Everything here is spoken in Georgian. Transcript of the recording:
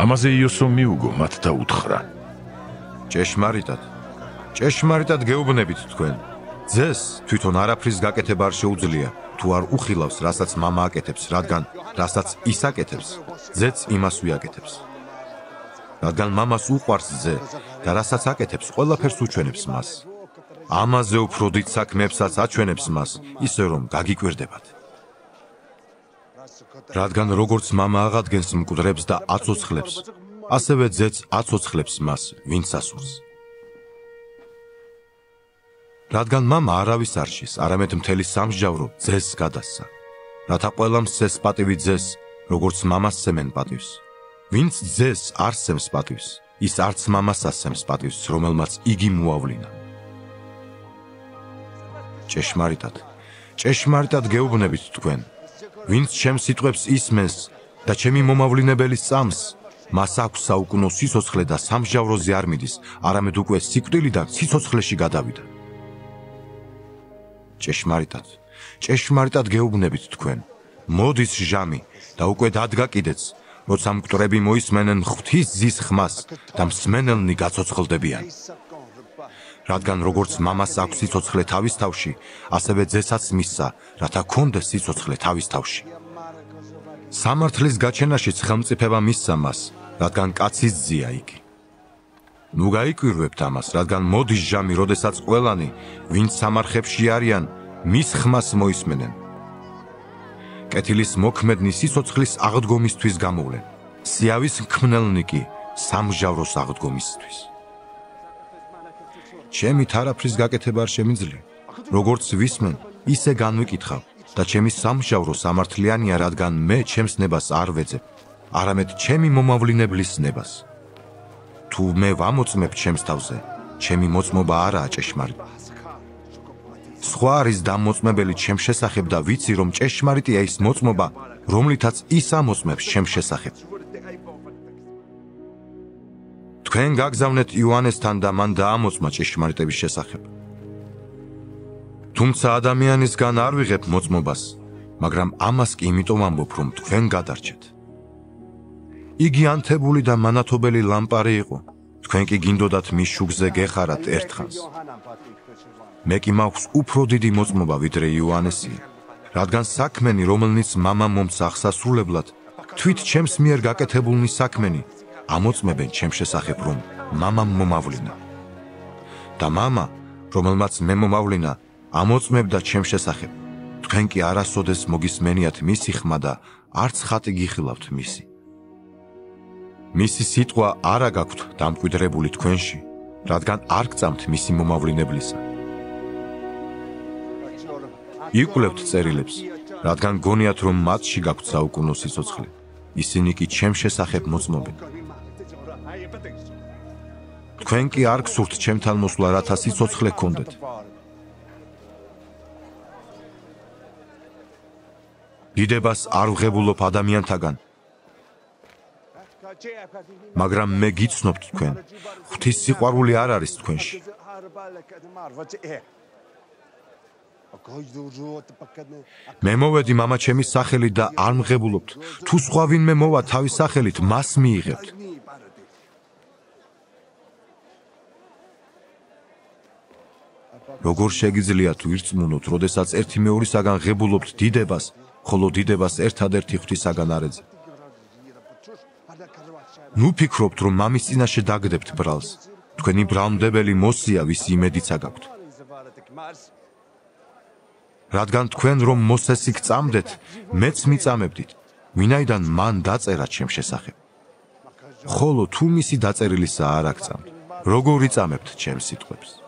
ამაზე იოსომ მიუგო მათ და უთხრა. ჭეშმარიტად გეუბნებით თქვენ. ძეს თვითონ არაფრის გაკეთება არ შეუძლია, თუ არ უხილავს, რასაც მამა აკეთებს, რადგან რასაც ის აკეთებს, ძეც იმას უაკეთებს. რადგან მამას უყვარს ძე და რასაც აკეთებს, ყველაფერს უჩვენებს მას. ამაზე უფრო დიდ საქმეებსაც აჩვენებს მას, ისე რომ გაგიკვირდებათ. რადგან როგორც მამა აღადგენს მკვდრებს და აცოცხლებს, ასევე ძეც აცოცხლებს მას, ვინც ასურს. რადგან მამა არავის არ შის, არამედ მთელი სამსჯავრო ძეს გადასცა, რათა ყველამ სცეს პატივი ძეს, როგორც მამას სცემენ პატივს. ვინც ძეს არ სცემს პატივს, ის არც მამას ასცემს პატივს, რომელმაც იგი მოავლინა. ჭეშმარიტად გეუბნებით თქვენ. ვინც ჩემს სიტყვებს ისმენს და ჩემი მომავლინებელი სწამს, მას აქვს საუკუნო სიცოცხლე და სამსჯავროზე არ მიდის, არამედ უკვე სიკვდილიდან სიცოცხლეში გადავიდა. ჭეშმარიტად გეუბნებით თქვენ. მოდის ჟამი და უკვე დადგა კიდეც, როცა მკვდრები მოისმენენ ღვთის ძის ხმას და მსმენელნი გაცოცხლდებიან. რადგან როგორც მამას აქვს სიცოცხლე თავის თავში, ასევე ძესაც მისცა, რათა ქონდეს სიცოცხლე თავის თავში. სამართლის გაჩენაშიც ხელმწიფება მისცა მას, რადგან კაცის ძია იგი. ნუ გაიკვირვებთ ამას, რადგან მოდის ჟამი, როდესაც ყველანი, ვინც სამარხებში არიან, მის ხმას მოისმენენ. კეთილის მოქმედნი სიცოცხლის აღდგომისთვის გამოვლენ, სიავის მქმნელნი კი სამსჯავროს აღდგომისთვის. ჩემით არაფრის გაკეთება არ შემიძლია, როგორც ვისმენ, ისე განვიკითხავ და ჩემი სამსჯავრო სამართლიანია, რადგან მე ჩემს ნებას არ ვეძებ, არამედ ჩემი მომავლინებლის ნებას. თუ მე ვამოწმებ ჩემს თავზე, ჩემი მოწმობა არაა ჭეშმარიტი. სხვა არის დამოწმებელი ჩემს შესახებ და ვიცი, რომ ჭეშმარიტია ის მოწმობა, რომლითაც ის ამოწმებს ჩემს შესახებ. თქვენ გაგზავნეთ იოანესთან და მან დაამოწმა ჭეშმარიტების შესახებ. თუმცა ადამიანისგან არ ვიღებ მოწმობას, მაგრამ ამას კი იმიტომ ამბობ, რომ თქვენ გადარჩეთ. იგი ანთებული და მანათობელი ლამპარი იყო, თქვენ კი გინდოდათ მის შუქზე გეხარათ ერთხანს. მე კი მაქვს უფრო დიდი მოწმობა ვიდრე იოანესია, რადგან საქმენი, რომელნიც მამა მომცა აღსასრულებლად, თვით ჩემს მიერ გაკეთებულნი საქმენი, ამოწმებენ ჩემს შესახებ, რომ მამამ მომავლინა. და მამა, რომელმაც მე მომავლინა, ამოწმებდა ჩემს შესახებ. თქვენ კი არასოდეს მოგისმენიათ მისი ხმა და არც ხატი გიხილავთ მისი. მისი სიტყვა არა გაქვთ დამკვიდრებული თქვენში, რადგან არ გწამთ მისი მომავლინებლისა. იკვლევთ წერილებს, რადგან გონიათ, რომ მათში გაქვთ საუკუნო სიცოცხლე, ისინი კი ჩემს შესახებ მოწმობენ. თქვენ კი არ გსურთ ჩემთან მოსვლა, რათა სიცოცხლე გქონდეთ. დიდებას არ ვღებულობ ადამიანთაგან, მაგრამ მე გიცნობთ თქვენ, ღვთის სიყვარული არ არის თქვენში. მე მოვედი მამა ჩემის სახელით და არ მღებულობთ, თუ სხვა ვინმე მოვა თავის სახელით, მას მიიღებთ. როგორ შეგიძლია თუ ირწმუნოთ, როდესაც ერთი მეორისაგან ღებულობთ დიდებას, ხოლო დიდებას ერთადერთი ღვთისაგან არ ეძებთ. ნუ ფიქრობთ, რომ მამის წინაშე დაგდებთ ბრალს, თქვენი ბრალმდებელი მოსია, ვისი იმედიცა გაქვთ. რადგან თქვენ რომ მოსესი გწამდეთ, მეც მიწამებდით, ვინაიდან მან დაწერა ჩემს შესახებ. ხოლო თუ მისი დაწერილისა არ აგწამთ, როგორ იწამებთ ჩემს სიტყვებს?